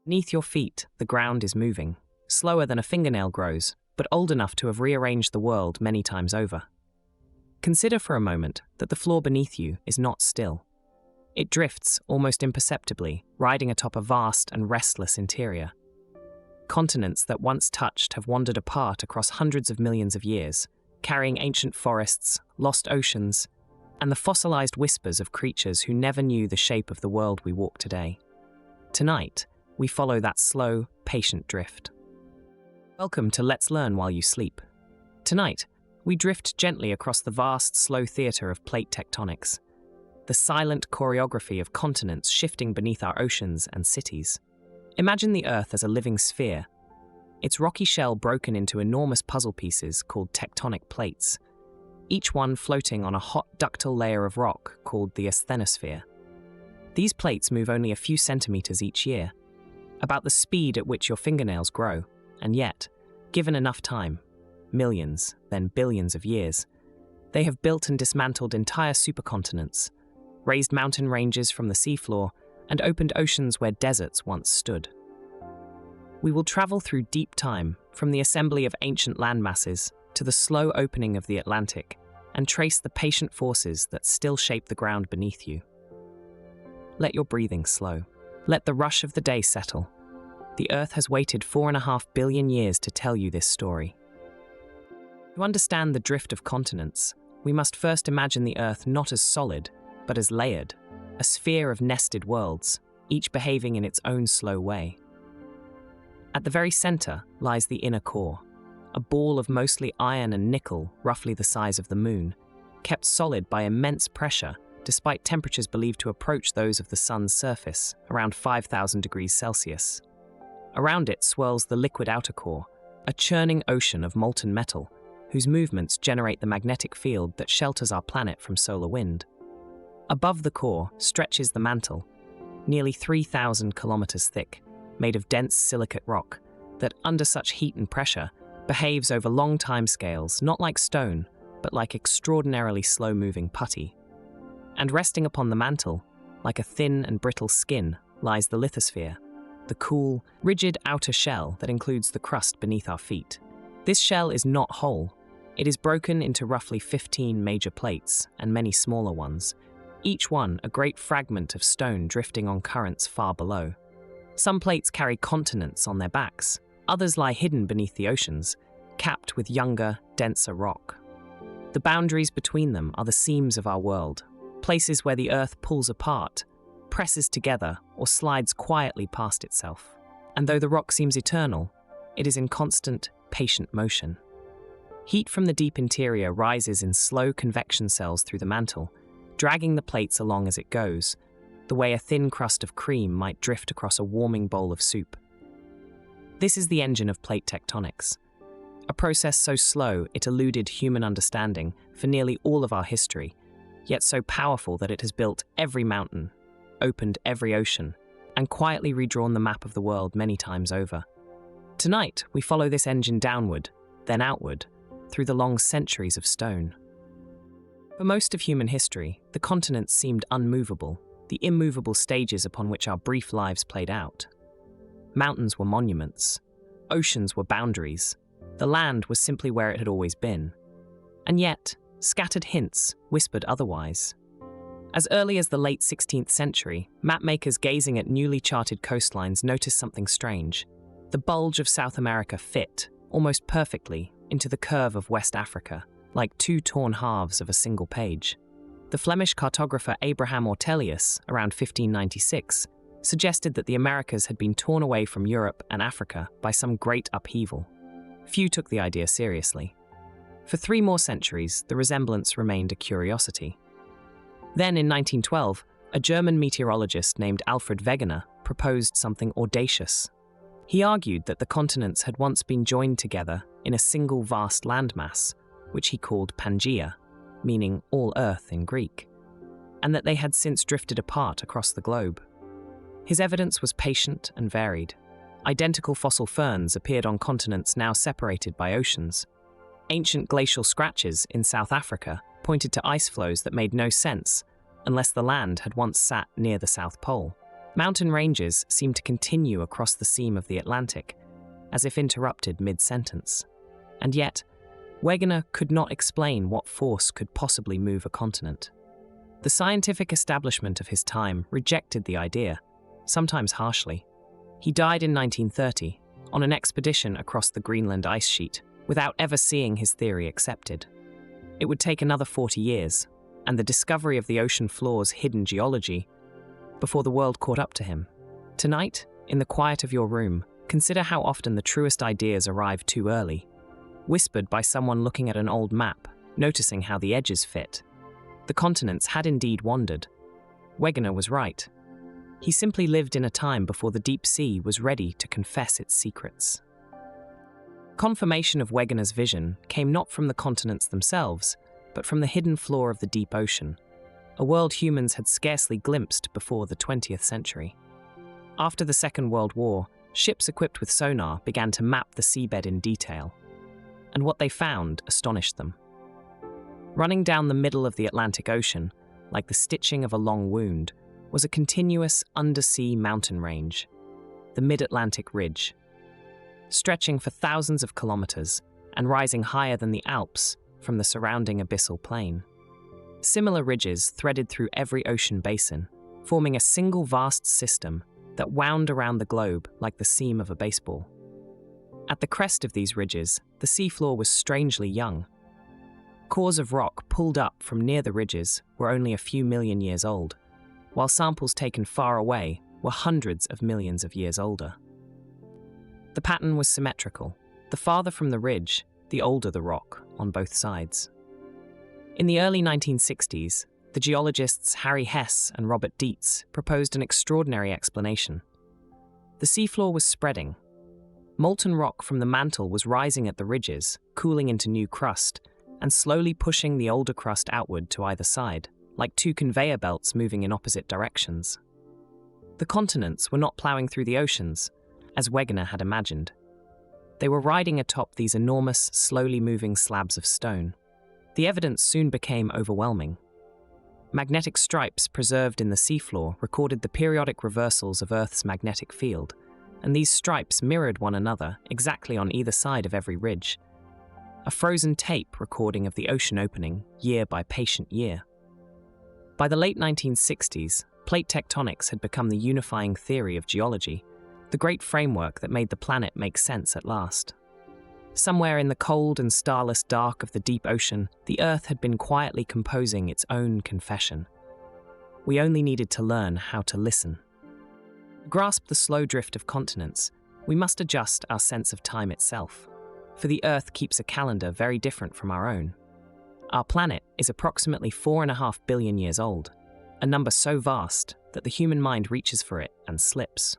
Beneath your feet, the ground is moving, slower than a fingernail grows, but old enough to have rearranged the world many times over. Consider for a moment that the floor beneath you is not still. It drifts almost imperceptibly, riding atop a vast and restless interior. Continents that once touched have wandered apart across hundreds of millions of years, carrying ancient forests, lost oceans, and the fossilized whispers of creatures who never knew the shape of the world we walk today. Tonight, we follow that slow, patient drift. Welcome to Let's Learn While You Sleep. Tonight, we drift gently across the vast, slow theater of plate tectonics, the silent choreography of continents shifting beneath our oceans and cities. Imagine the Earth as a living sphere, its rocky shell broken into enormous puzzle pieces called tectonic plates, each one floating on a hot ductile layer of rock called the asthenosphere. These plates move only a few centimeters each year, about the speed at which your fingernails grow, and yet, given enough time, millions, then billions of years, they have built and dismantled entire supercontinents, raised mountain ranges from the seafloor, and opened oceans where deserts once stood. We will travel through deep time, from the assembly of ancient landmasses to the slow opening of the Atlantic, and trace the patient forces that still shape the ground beneath you. Let your breathing slow. Let the rush of the day settle. The Earth has waited 4.5 billion years to tell you this story. To understand the drift of continents, we must first imagine the Earth not as solid, but as layered, a sphere of nested worlds, each behaving in its own slow way. At the very center lies the inner core, a ball of mostly iron and nickel, roughly the size of the Moon, kept solid by immense pressure despite temperatures believed to approach those of the Sun's surface, around 5,000 degrees Celsius. Around it swirls the liquid outer core, a churning ocean of molten metal, whose movements generate the magnetic field that shelters our planet from solar wind. Above the core stretches the mantle, nearly 3,000 kilometers thick, made of dense silicate rock, that under such heat and pressure behaves over long timescales, not like stone, but like extraordinarily slow-moving putty. And resting upon the mantle, like a thin and brittle skin, lies the lithosphere, the cool, rigid outer shell that includes the crust beneath our feet. This shell is not whole. It is broken into roughly 15 major plates and many smaller ones, each one a great fragment of stone drifting on currents far below. Some plates carry continents on their backs, others lie hidden beneath the oceans, capped with younger, denser rock. The boundaries between them are the seams of our world, places where the Earth pulls apart, presses together, or slides quietly past itself. And though the rock seems eternal, it is in constant, patient motion. Heat from the deep interior rises in slow convection cells through the mantle, dragging the plates along as it goes, the way a thin crust of cream might drift across a warming bowl of soup. This is the engine of plate tectonics, a process so slow it eluded human understanding for nearly all of our history, yet so powerful that it has built every mountain, opened every ocean, and quietly redrawn the map of the world many times over. Tonight, we follow this engine downward, then outward, through the long centuries of stone. For most of human history, the continents seemed unmovable, the immovable stages upon which our brief lives played out. Mountains were monuments, oceans were boundaries, the land was simply where it had always been. And yet, scattered hints whispered otherwise. As early as the late 16th century, mapmakers gazing at newly charted coastlines noticed something strange. The bulge of South America fit, almost perfectly, into the curve of West Africa, like two torn halves of a single page. The Flemish cartographer Abraham Ortelius, around 1596, suggested that the Americas had been torn away from Europe and Africa by some great upheaval. Few took the idea seriously. For 3 more centuries, the resemblance remained a curiosity. Then, in 1912, a German meteorologist named Alfred Wegener proposed something audacious. He argued that the continents had once been joined together in a single vast landmass, which he called Pangaea, meaning all Earth in Greek, and that they had since drifted apart across the globe. His evidence was patient and varied. Identical fossil ferns appeared on continents now separated by oceans. Ancient glacial scratches in South Africa pointed to ice flows that made no sense unless the land had once sat near the South Pole. Mountain ranges seem to continue across the seam of the Atlantic, as if interrupted mid-sentence. And yet, Wegener could not explain what force could possibly move a continent. The scientific establishment of his time rejected the idea, sometimes harshly. He died in 1930 on an expedition across the Greenland ice sheet without ever seeing his theory accepted. It would take another 40 years, and the discovery of the ocean floor's hidden geology, before the world caught up to him. Tonight, in the quiet of your room, consider how often the truest ideas arrive too early, whispered by someone looking at an old map, noticing how the edges fit. The continents had indeed wandered. Wegener was right. He simply lived in a time before the deep sea was ready to confess its secrets. Confirmation of Wegener's vision came not from the continents themselves, but from the hidden floor of the deep ocean, a world humans had scarcely glimpsed before the 20th century. After the Second World War, ships equipped with sonar began to map the seabed in detail, and what they found astonished them. Running down the middle of the Atlantic Ocean, like the stitching of a long wound, was a continuous undersea mountain range, the Mid-Atlantic Ridge. Stretching for thousands of kilometers and rising higher than the Alps from the surrounding abyssal plain. Similar ridges threaded through every ocean basin, forming a single vast system that wound around the globe like the seam of a baseball. At the crest of these ridges, the seafloor was strangely young. Cores of rock pulled up from near the ridges were only a few million years old, while samples taken far away were hundreds of millions of years older. The pattern was symmetrical. The farther from the ridge, the older the rock on both sides. In the early 1960s, the geologists Harry Hess and Robert Dietz proposed an extraordinary explanation. The seafloor was spreading. Molten rock from the mantle was rising at the ridges, cooling into new crust, and slowly pushing the older crust outward to either side, like two conveyor belts moving in opposite directions. The continents were not ploughing through the oceans, as Wegener had imagined. They were riding atop these enormous, slowly moving slabs of stone. The evidence soon became overwhelming. Magnetic stripes preserved in the seafloor recorded the periodic reversals of Earth's magnetic field, and these stripes mirrored one another exactly on either side of every ridge. A frozen tape recording of the ocean opening year by patient year. By the late 1960s, plate tectonics had become the unifying theory of geology, the great framework that made the planet make sense at last. Somewhere in the cold and starless dark of the deep ocean, the Earth had been quietly composing its own confession. We only needed to learn how to listen. To grasp the slow drift of continents, we must adjust our sense of time itself, for the Earth keeps a calendar very different from our own. Our planet is approximately 4.5 billion years old, a number so vast that the human mind reaches for it and slips.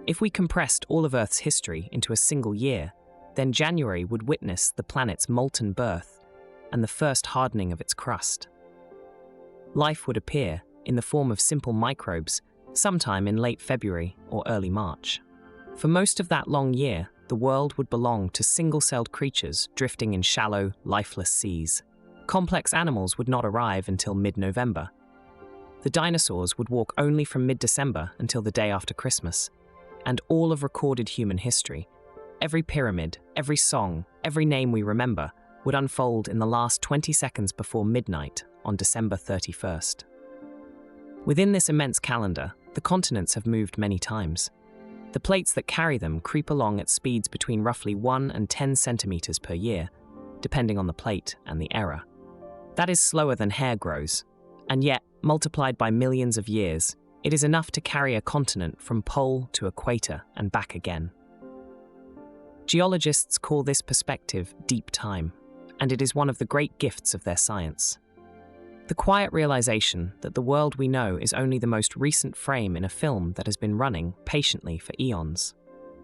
If we compressed all of Earth's history into a single year, then January would witness the planet's molten birth and the first hardening of its crust. Life would appear in the form of simple microbes sometime in late February or early March. For most of that long year, the world would belong to single-celled creatures drifting in shallow, lifeless seas. Complex animals would not arrive until mid-November. The dinosaurs would walk only from mid-December until the day after Christmas. And all of recorded human history, every pyramid, every song, every name we remember, would unfold in the last 20 seconds before midnight on December 31st. Within this immense calendar, the continents have moved many times. The plates that carry them creep along at speeds between roughly 1 and 10 centimeters per year, depending on the plate and the era. That is slower than hair grows, and yet, multiplied by millions of years, it is enough to carry a continent from pole to equator and back again. Geologists call this perspective deep time, and it is one of the great gifts of their science. The quiet realization that the world we know is only the most recent frame in a film that has been running patiently for eons.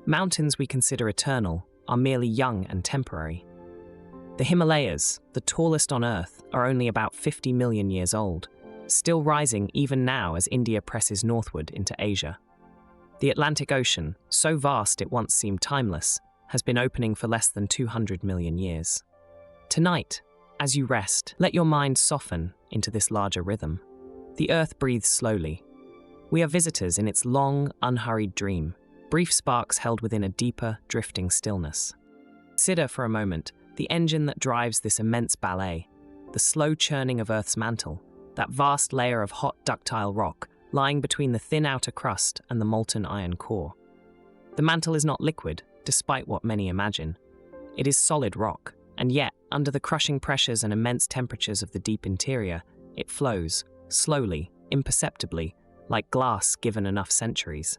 Mountains we consider eternal are merely young and temporary. The Himalayas, the tallest on Earth, are only about 50 million years old, still rising even now as India presses northward into Asia. The Atlantic Ocean, so vast it once seemed timeless, has been opening for less than 200 million years. Tonight, as you rest, let your mind soften into this larger rhythm. The Earth breathes slowly. We are visitors in its long, unhurried dream, brief sparks held within a deeper, drifting stillness. Consider for a moment the engine that drives this immense ballet, the slow churning of Earth's mantle, that vast layer of hot, ductile rock lying between the thin outer crust and the molten iron core. The mantle is not liquid, despite what many imagine. It is solid rock, and yet, under the crushing pressures and immense temperatures of the deep interior, it flows, slowly, imperceptibly, like glass given enough centuries.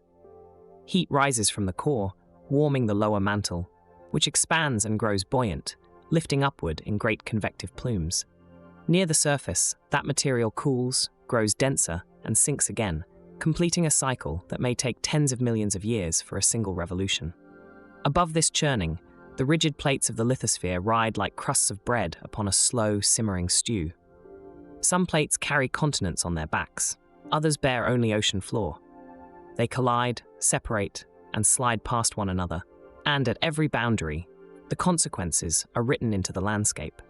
Heat rises from the core, warming the lower mantle, which expands and grows buoyant, lifting upward in great convective plumes. Near the surface, that material cools, grows denser, and sinks again, completing a cycle that may take tens of millions of years for a single revolution. Above this churning, the rigid plates of the lithosphere ride like crusts of bread upon a slow, simmering stew. Some plates carry continents on their backs, others bear only ocean floor. They collide, separate, and slide past one another, and at every boundary, the consequences are written into the landscape.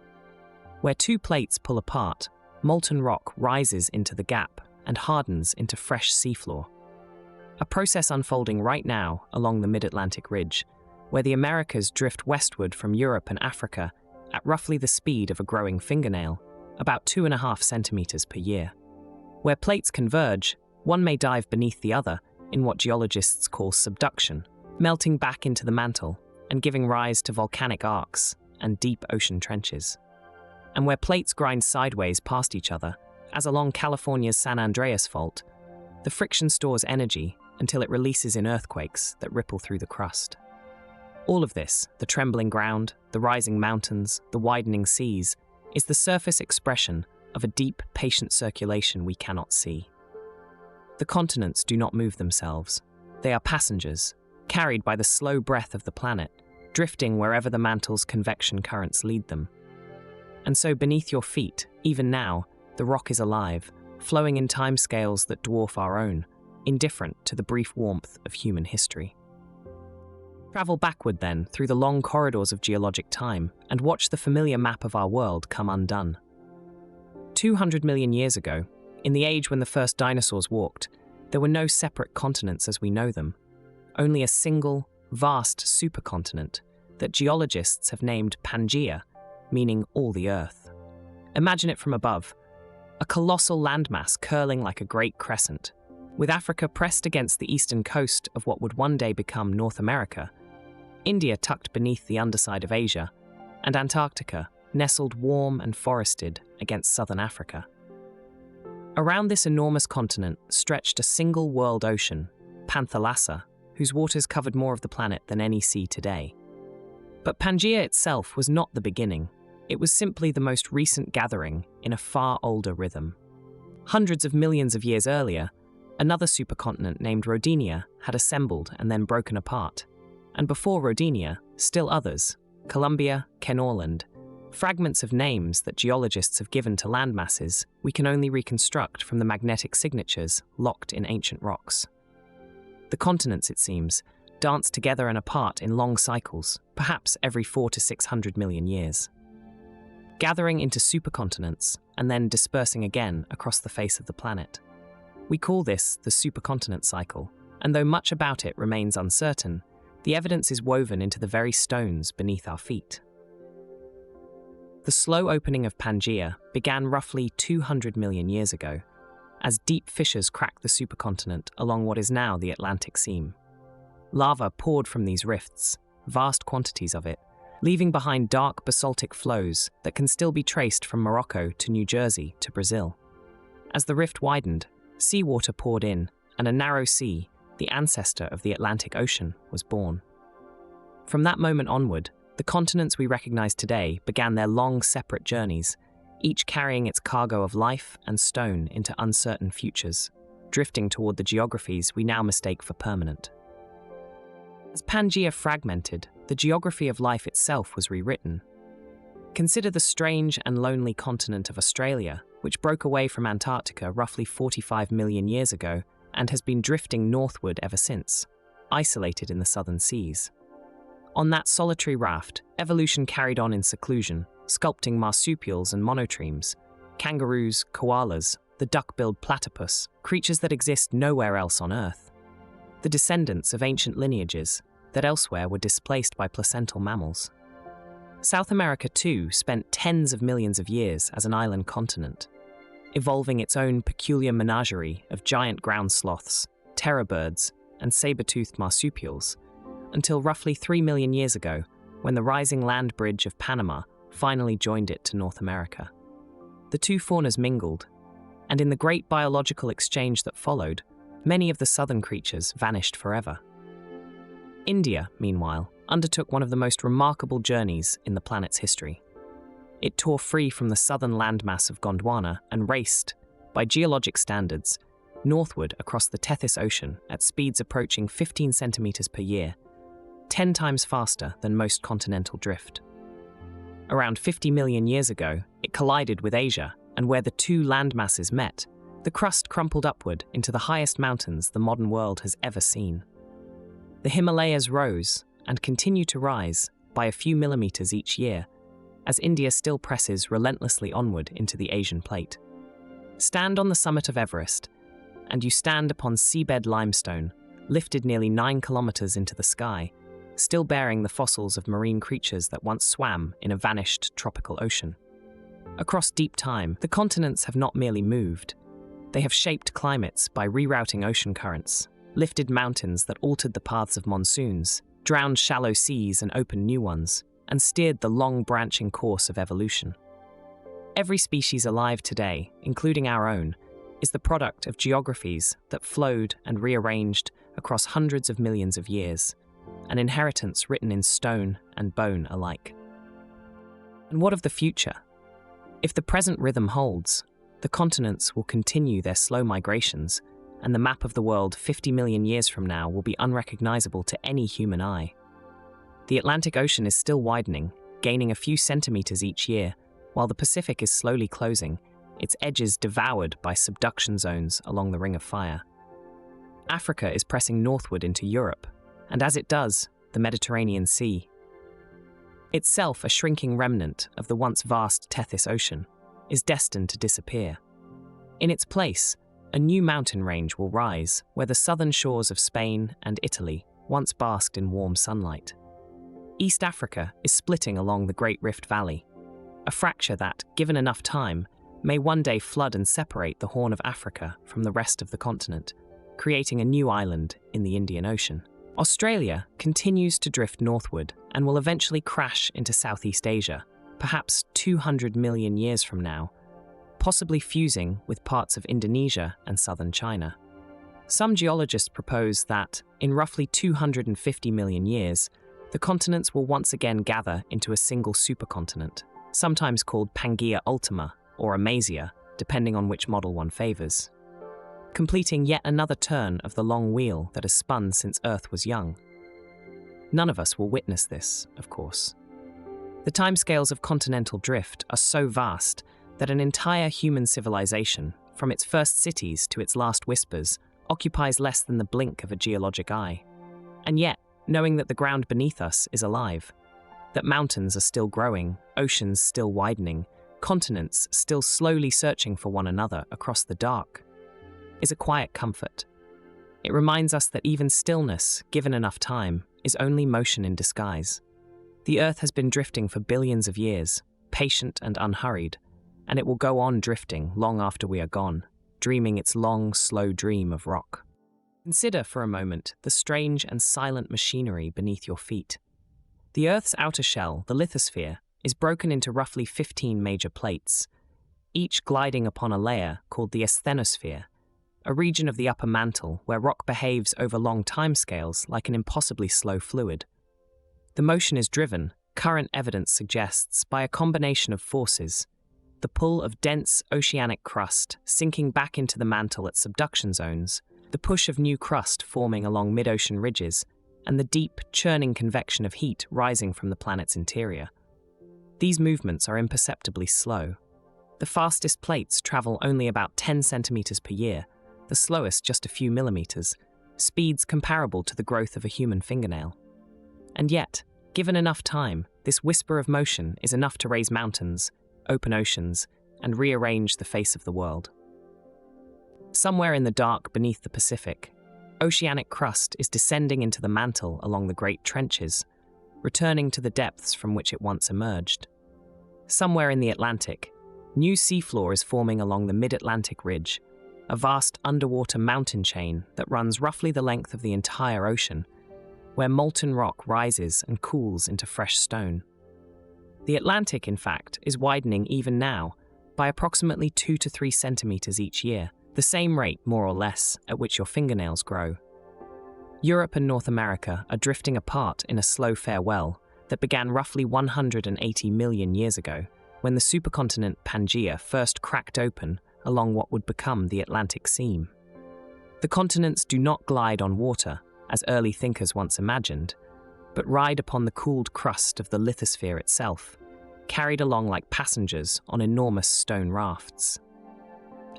Where two plates pull apart, molten rock rises into the gap and hardens into fresh seafloor. A process unfolding right now along the mid-Atlantic ridge, where the Americas drift westward from Europe and Africa at roughly the speed of a growing fingernail, about 2.5 centimeters per year. Where plates converge, one may dive beneath the other in what geologists call subduction, melting back into the mantle and giving rise to volcanic arcs and deep ocean trenches. And where plates grind sideways past each other, as along California's San Andreas Fault, the friction stores energy until it releases in earthquakes that ripple through the crust. All of this, the trembling ground, the rising mountains, the widening seas, is the surface expression of a deep, patient circulation we cannot see. The continents do not move themselves. They are passengers, carried by the slow breath of the planet, drifting wherever the mantle's convection currents lead them. And so beneath your feet, even now, the rock is alive, flowing in timescales that dwarf our own, indifferent to the brief warmth of human history. Travel backward then through the long corridors of geologic time and watch the familiar map of our world come undone. 200 million years ago, in the age when the first dinosaurs walked, there were no separate continents as we know them, only a single, vast supercontinent that geologists have named Pangaea, meaning all the Earth. Imagine it from above, a colossal landmass curling like a great crescent, with Africa pressed against the eastern coast of what would one day become North America, India tucked beneath the underside of Asia, and Antarctica nestled warm and forested against southern Africa. Around this enormous continent stretched a single world ocean, Pangaea, whose waters covered more of the planet than any sea today. But Pangaea itself was not the beginning. It was simply the most recent gathering in a far older rhythm. Hundreds of millions of years earlier, another supercontinent named Rodinia had assembled and then broken apart. And before Rodinia, still others, Columbia, Kenorland, fragments of names that geologists have given to landmasses we can only reconstruct from the magnetic signatures locked in ancient rocks. The continents, it seems, dance together and apart in long cycles, perhaps every 400 to 600 million years. Gathering into supercontinents and then dispersing again across the face of the planet. We call this the supercontinent cycle, and though much about it remains uncertain, the evidence is woven into the very stones beneath our feet. The slow opening of Pangaea began roughly 200 million years ago, as deep fissures cracked the supercontinent along what is now the Atlantic seam. Lava poured from these rifts, vast quantities of it, leaving behind dark basaltic flows that can still be traced from Morocco to New Jersey to Brazil. As the rift widened, seawater poured in, and a narrow sea, the ancestor of the Atlantic Ocean, was born. From that moment onward, the continents we recognize today began their long separate journeys, each carrying its cargo of life and stone into uncertain futures, drifting toward the geographies we now mistake for permanent. As Pangaea fragmented, the geography of life itself was rewritten. Consider the strange and lonely continent of Australia, which broke away from Antarctica roughly 45 million years ago and has been drifting northward ever since, isolated in the southern seas. On that solitary raft, evolution carried on in seclusion, sculpting marsupials and monotremes, kangaroos, koalas, the duck-billed platypus, creatures that exist nowhere else on Earth. The descendants of ancient lineages that elsewhere were displaced by placental mammals. South America, too, spent tens of millions of years as an island continent, evolving its own peculiar menagerie of giant ground sloths, terror birds, and saber-toothed marsupials, until roughly 3 million years ago, when the rising land bridge of Panama finally joined it to North America. The two faunas mingled, and in the great biological exchange that followed, many of the southern creatures vanished forever. India, meanwhile, undertook one of the most remarkable journeys in the planet's history. It tore free from the southern landmass of Gondwana and raced, by geologic standards, northward across the Tethys Ocean at speeds approaching 15 centimeters per year, 10 times faster than most continental drift. Around 50 million years ago, it collided with Asia, and where the two landmasses met, the crust crumpled upward into the highest mountains the modern world has ever seen. The Himalayas rose, and continue to rise, by a few millimeters each year, as India still presses relentlessly onward into the Asian plate. Stand on the summit of Everest, and you stand upon seabed limestone, lifted nearly 9 kilometers into the sky, still bearing the fossils of marine creatures that once swam in a vanished tropical ocean. Across deep time, the continents have not merely moved. They have shaped climates by rerouting ocean currents, lifted mountains that altered the paths of monsoons, drowned shallow seas and opened new ones, and steered the long branching course of evolution. Every species alive today, including our own, is the product of geographies that flowed and rearranged across hundreds of millions of years, an inheritance written in stone and bone alike. And what of the future? If the present rhythm holds, the continents will continue their slow migrations, and the map of the world 50 million years from now will be unrecognizable to any human eye. The Atlantic Ocean is still widening, gaining a few centimeters each year, while the Pacific is slowly closing, its edges devoured by subduction zones along the Ring of Fire. Africa is pressing northward into Europe, and as it does, the Mediterranean Sea, itself a shrinking remnant of the once vast Tethys Ocean, is destined to disappear. In its place, a new mountain range will rise where the southern shores of Spain and Italy once basked in warm sunlight. East Africa is splitting along the Great Rift Valley, a fracture that, given enough time, may one day flood and separate the Horn of Africa from the rest of the continent, creating a new island in the Indian Ocean. Australia continues to drift northward and will eventually crash into Southeast Asia, perhaps 200 million years from now, possibly fusing with parts of Indonesia and southern China. Some geologists propose that, in roughly 250 million years, the continents will once again gather into a single supercontinent, sometimes called Pangaea Ultima or Amasia, depending on which model one favors, completing yet another turn of the long wheel that has spun since Earth was young. None of us will witness this, of course. The timescales of continental drift are so vast that an entire human civilization, from its first cities to its last whispers, occupies less than the blink of a geologic eye. And yet, knowing that the ground beneath us is alive, that mountains are still growing, oceans still widening, continents still slowly searching for one another across the dark, is a quiet comfort. It reminds us that even stillness, given enough time, is only motion in disguise. The Earth has been drifting for billions of years, patient and unhurried, and it will go on drifting long after we are gone, dreaming its long, slow dream of rock. Consider for a moment the strange and silent machinery beneath your feet. The Earth's outer shell, the lithosphere, is broken into roughly 15 major plates, each gliding upon a layer called the asthenosphere, a region of the upper mantle where rock behaves over long timescales like an impossibly slow fluid. The motion is driven, current evidence suggests, by a combination of forces: the pull of dense oceanic crust sinking back into the mantle at subduction zones, the push of new crust forming along mid-ocean ridges, and the deep, churning convection of heat rising from the planet's interior. These movements are imperceptibly slow. The fastest plates travel only about 10 centimeters per year, the slowest just a few millimeters, speeds comparable to the growth of a human fingernail. And yet, given enough time, this whisper of motion is enough to raise mountains, open oceans, and rearrange the face of the world. Somewhere in the dark beneath the Pacific, oceanic crust is descending into the mantle along the Great Trenches, returning to the depths from which it once emerged. Somewhere in the Atlantic, new seafloor is forming along the Mid-Atlantic Ridge, a vast underwater mountain chain that runs roughly the length of the entire ocean, where molten rock rises and cools into fresh stone. The Atlantic, in fact, is widening even now by approximately 2 to 3 centimeters each year, the same rate, more or less, at which your fingernails grow. Europe and North America are drifting apart in a slow farewell that began roughly 180 million years ago, when the supercontinent Pangaea first cracked open along what would become the Atlantic seam. The continents do not glide on water, as early thinkers once imagined, but ride upon the cooled crust of the lithosphere itself, carried along like passengers on enormous stone rafts.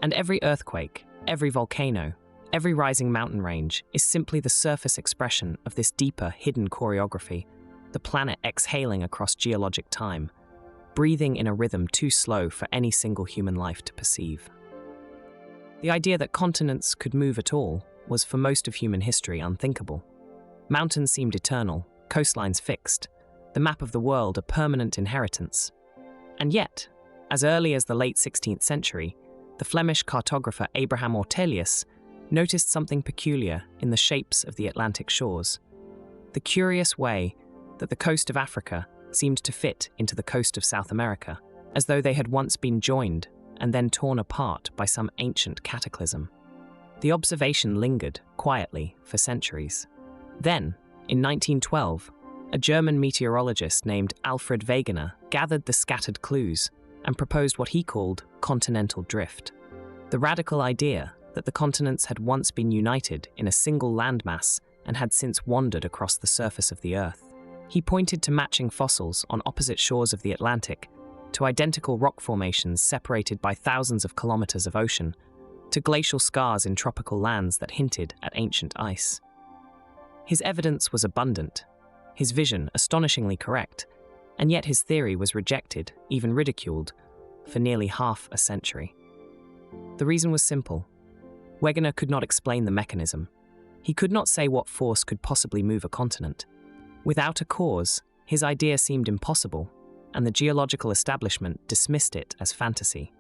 And every earthquake, every volcano, every rising mountain range is simply the surface expression of this deeper, hidden choreography, the planet exhaling across geologic time, breathing in a rhythm too slow for any single human life to perceive. The idea that continents could move at all was for most of human history unthinkable. Mountains seemed eternal, coastlines fixed, the map of the world a permanent inheritance. And yet, as early as the late 16th century, the Flemish cartographer Abraham Ortelius noticed something peculiar in the shapes of the Atlantic shores. The curious way that the coast of Africa seemed to fit into the coast of South America, as though they had once been joined and then torn apart by some ancient cataclysm. The observation lingered quietly for centuries. Then, in 1912, a German meteorologist named Alfred Wegener gathered the scattered clues and proposed what he called continental drift, the radical idea that the continents had once been united in a single landmass and had since wandered across the surface of the Earth. He pointed to matching fossils on opposite shores of the Atlantic, to identical rock formations separated by thousands of kilometers of ocean, to glacial scars in tropical lands that hinted at ancient ice. His evidence was abundant, his vision astonishingly correct, and yet his theory was rejected, even ridiculed, for nearly half a century. The reason was simple. Wegener could not explain the mechanism. He could not say what force could possibly move a continent. Without a cause, his idea seemed impossible, and the geological establishment dismissed it as fantasy.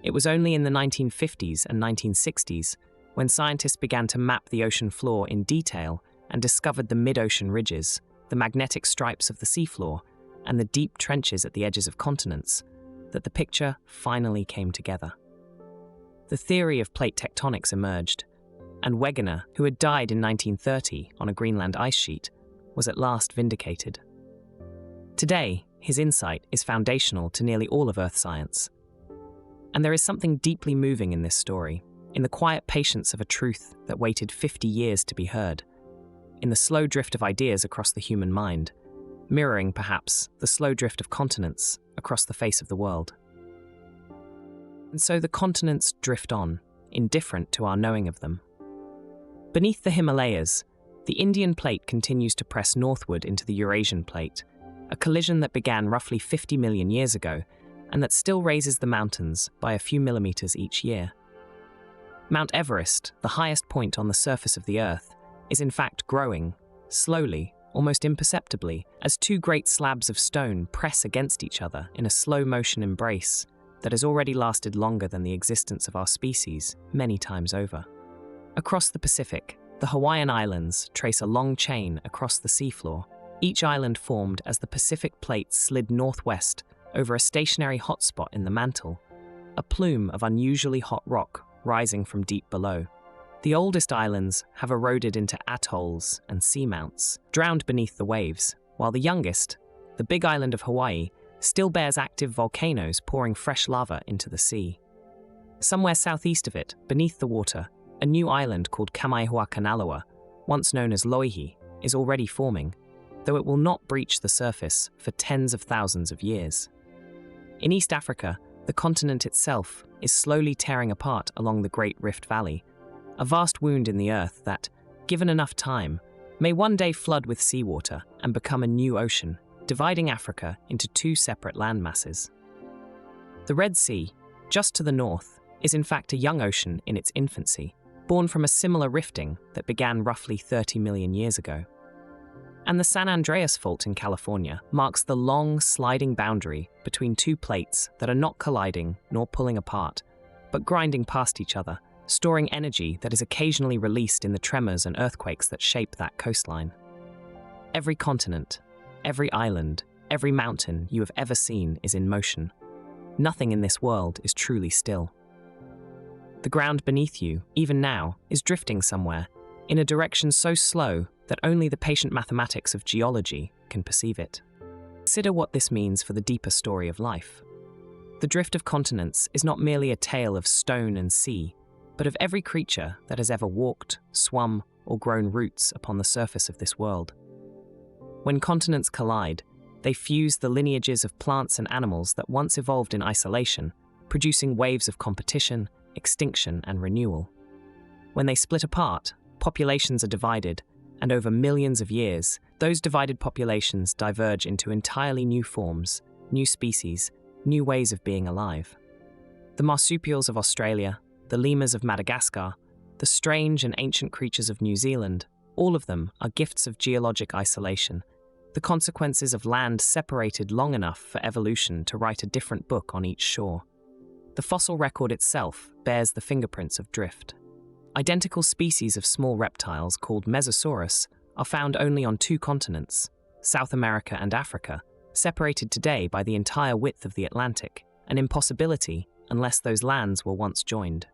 It was only in the 1950s and 1960s when scientists began to map the ocean floor in detail and discovered the mid-ocean ridges, the magnetic stripes of the seafloor, and the deep trenches at the edges of continents, that the picture finally came together. The theory of plate tectonics emerged, and Wegener, who had died in 1930 on a Greenland ice sheet, was at last vindicated. Today, his insight is foundational to nearly all of Earth science. And there is something deeply moving in this story, in the quiet patience of a truth that waited 50 years to be heard, in the slow drift of ideas across the human mind, mirroring, perhaps, the slow drift of continents across the face of the world. And so the continents drift on, indifferent to our knowing of them. Beneath the Himalayas, the Indian plate continues to press northward into the Eurasian plate, a collision that began roughly 50 million years ago and that still raises the mountains by a few millimeters each year. Mount Everest, the highest point on the surface of the Earth, is in fact growing, slowly, almost imperceptibly, as two great slabs of stone press against each other in a slow-motion embrace that has already lasted longer than the existence of our species many times over. Across the Pacific, the Hawaiian Islands trace a long chain across the seafloor, each island formed as the Pacific plate slid northwest over a stationary hotspot in the mantle, a plume of unusually hot rock rising from deep below. The oldest islands have eroded into atolls and seamounts, drowned beneath the waves, while the youngest, the big island of Hawaii, still bears active volcanoes pouring fresh lava into the sea. Somewhere southeast of it, beneath the water, a new island called Kamaihuakanaloa, once known as Loihi, is already forming, though it will not breach the surface for tens of thousands of years. In East Africa, the continent itself is slowly tearing apart along the Great Rift Valley, a vast wound in the earth that, given enough time, may one day flood with seawater and become a new ocean, dividing Africa into two separate landmasses. The Red Sea, just to the north, is in fact a young ocean in its infancy, born from a similar rifting that began roughly 30 million years ago. And the San Andreas Fault in California marks the long, sliding boundary between two plates that are not colliding nor pulling apart, but grinding past each other, storing energy that is occasionally released in the tremors and earthquakes that shape that coastline. Every continent, every island, every mountain you have ever seen is in motion. Nothing in this world is truly still. The ground beneath you, even now, is drifting somewhere, in a direction so slow that only the patient mathematics of geology can perceive it. Consider what this means for the deeper story of life. The drift of continents is not merely a tale of stone and sea, but of every creature that has ever walked, swum, or grown roots upon the surface of this world. When continents collide, they fuse the lineages of plants and animals that once evolved in isolation, producing waves of competition, extinction, and renewal. When they split apart, populations are divided, and over millions of years, those divided populations diverge into entirely new forms, new species, new ways of being alive. The marsupials of Australia, the lemurs of Madagascar, the strange and ancient creatures of New Zealand, all of them are gifts of geologic isolation, the consequences of land separated long enough for evolution to write a different book on each shore. The fossil record itself bears the fingerprints of drift. Identical species of small reptiles called Mesosaurus are found only on two continents, South America and Africa, separated today by the entire width of the Atlantic, an impossibility unless those lands were once joined.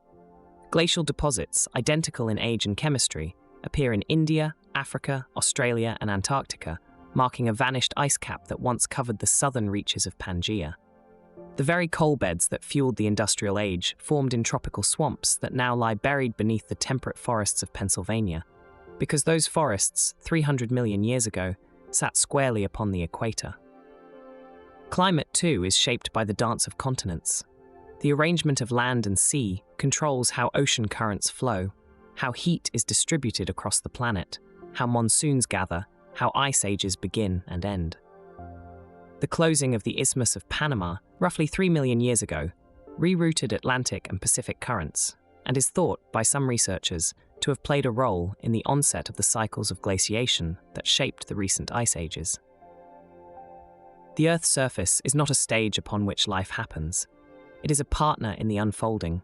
Glacial deposits, identical in age and chemistry, appear in India, Africa, Australia, and Antarctica, marking a vanished ice cap that once covered the southern reaches of Pangaea. The very coal beds that fueled the industrial age formed in tropical swamps that now lie buried beneath the temperate forests of Pennsylvania, because those forests, 300 million years ago, sat squarely upon the equator. Climate, too, is shaped by the dance of continents. The arrangement of land and sea controls how ocean currents flow, how heat is distributed across the planet, how monsoons gather, how ice ages begin and end. The closing of the Isthmus of Panama, roughly 3 million years ago, rerouted Atlantic and Pacific currents, and is thought by some researchers to have played a role in the onset of the cycles of glaciation that shaped the recent ice ages. The Earth's surface is not a stage upon which life happens. It is a partner in the unfolding,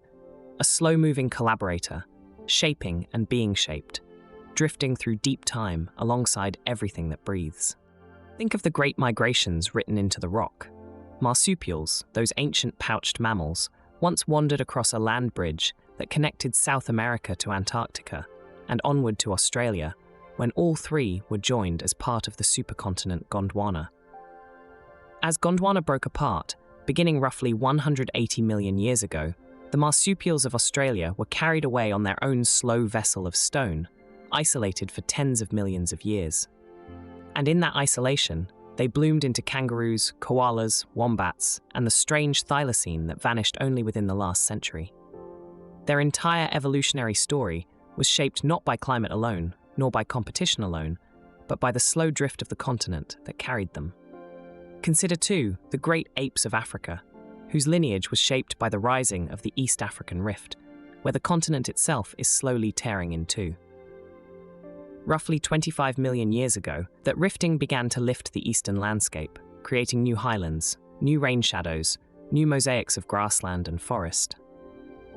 a slow-moving collaborator, shaping and being shaped, drifting through deep time alongside everything that breathes. Think of the great migrations written into the rock. Marsupials, those ancient pouched mammals, once wandered across a land bridge that connected South America to Antarctica and onward to Australia, when all three were joined as part of the supercontinent Gondwana. As Gondwana broke apart, beginning roughly 180 million years ago, the marsupials of Australia were carried away on their own slow vessel of stone, isolated for tens of millions of years. And in that isolation, they bloomed into kangaroos, koalas, wombats, and the strange thylacine that vanished only within the last century. Their entire evolutionary story was shaped not by climate alone, nor by competition alone, but by the slow drift of the continent that carried them. Consider, too, the great apes of Africa, whose lineage was shaped by the rising of the East African Rift, where the continent itself is slowly tearing in two. Roughly 25 million years ago, that rifting began to lift the eastern landscape, creating new highlands, new rain shadows, new mosaics of grassland and forest.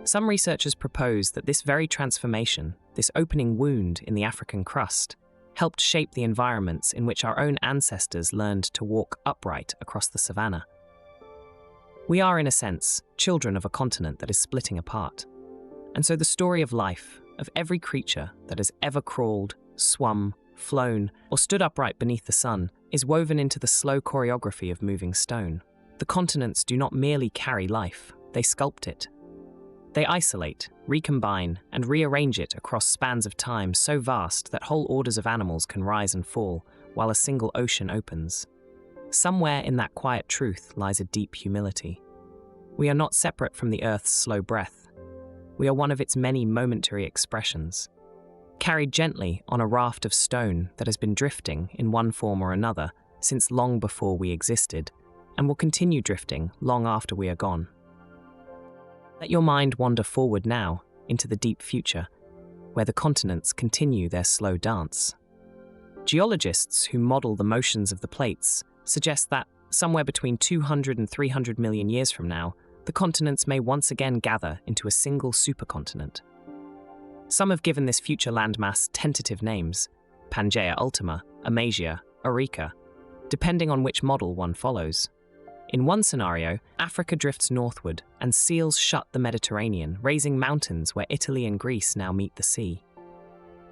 Some researchers propose that this very transformation, this opening wound in the African crust, helped shape the environments in which our own ancestors learned to walk upright across the savanna. We are, in a sense, children of a continent that is splitting apart. And so the story of life, of every creature that has ever crawled, swum, flown, or stood upright beneath the sun, is woven into the slow choreography of moving stone. The continents do not merely carry life, they sculpt it. They isolate, recombine, and rearrange it across spans of time so vast that whole orders of animals can rise and fall, while a single ocean opens. Somewhere in that quiet truth lies a deep humility. We are not separate from the Earth's slow breath. We are one of its many momentary expressions, carried gently on a raft of stone that has been drifting in one form or another since long before we existed, and will continue drifting long after we are gone. Let your mind wander forward now into the deep future, where the continents continue their slow dance. Geologists who model the motions of the plates suggest that, somewhere between 200 and 300 million years from now, the continents may once again gather into a single supercontinent. Some have given this future landmass tentative names: Pangaea Ultima, Amasia, Eureka, depending on which model one follows. In one scenario, Africa drifts northward and seals shut the Mediterranean, raising mountains where Italy and Greece now meet the sea.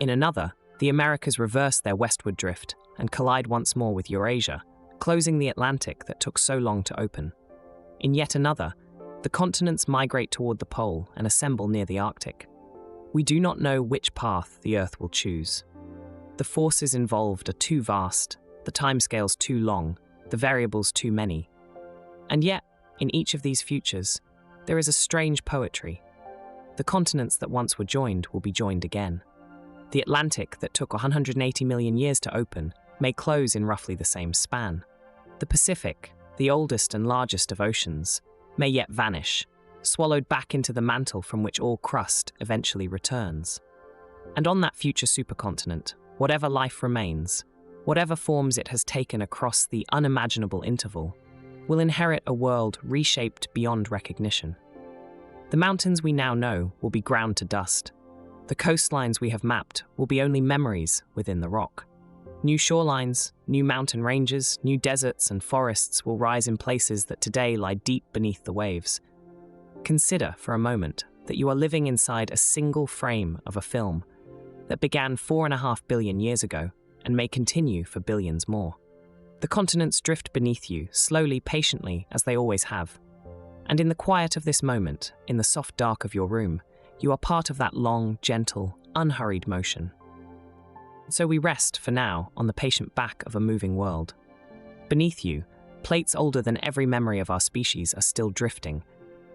In another, the Americas reverse their westward drift and collide once more with Eurasia, closing the Atlantic that took so long to open. In yet another, the continents migrate toward the pole and assemble near the Arctic. We do not know which path the Earth will choose. The forces involved are too vast, the timescales too long, the variables too many. And yet, in each of these futures, there is a strange poetry. The continents that once were joined will be joined again. The Atlantic that took 180 million years to open may close in roughly the same span. The Pacific, the oldest and largest of oceans, may yet vanish, swallowed back into the mantle from which all crust eventually returns. And on that future supercontinent, whatever life remains, whatever forms it has taken across the unimaginable interval, will inherit a world reshaped beyond recognition. The mountains we now know will be ground to dust. The coastlines we have mapped will be only memories within the rock. New shorelines, new mountain ranges, new deserts and forests will rise in places that today lie deep beneath the waves. Consider for a moment that you are living inside a single frame of a film that began 4.5 billion years ago and may continue for billions more. The continents drift beneath you, slowly, patiently, as they always have. And in the quiet of this moment, in the soft dark of your room, you are part of that long, gentle, unhurried motion. So we rest, for now, on the patient back of a moving world. Beneath you, plates older than every memory of our species are still drifting,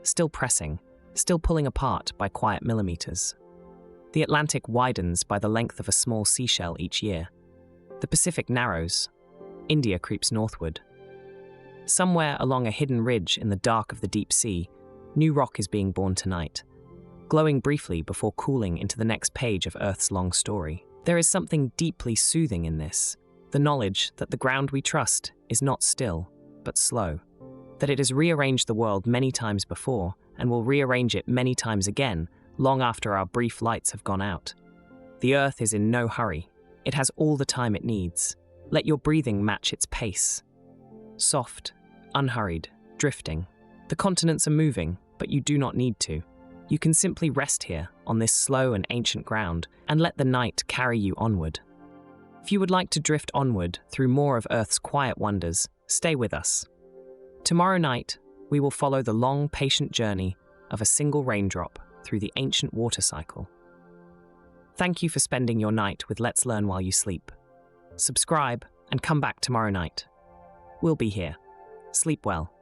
still pressing, still pulling apart by quiet millimeters. The Atlantic widens by the length of a small seashell each year. The Pacific narrows. India creeps northward. Somewhere along a hidden ridge in the dark of the deep sea, new rock is being born tonight, glowing briefly before cooling into the next page of Earth's long story. There is something deeply soothing in this, the knowledge that the ground we trust is not still, but slow, that it has rearranged the world many times before and will rearrange it many times again, long after our brief lights have gone out. The Earth is in no hurry. It has all the time it needs. Let your breathing match its pace. Soft, unhurried, drifting. The continents are moving, but you do not need to. You can simply rest here on this slow and ancient ground and let the night carry you onward. If you would like to drift onward through more of Earth's quiet wonders, stay with us. Tomorrow night, we will follow the long, patient journey of a single raindrop through the ancient water cycle. Thank you for spending your night with Let's Learn While You Sleep. Subscribe and come back tomorrow night. We'll be here. Sleep well.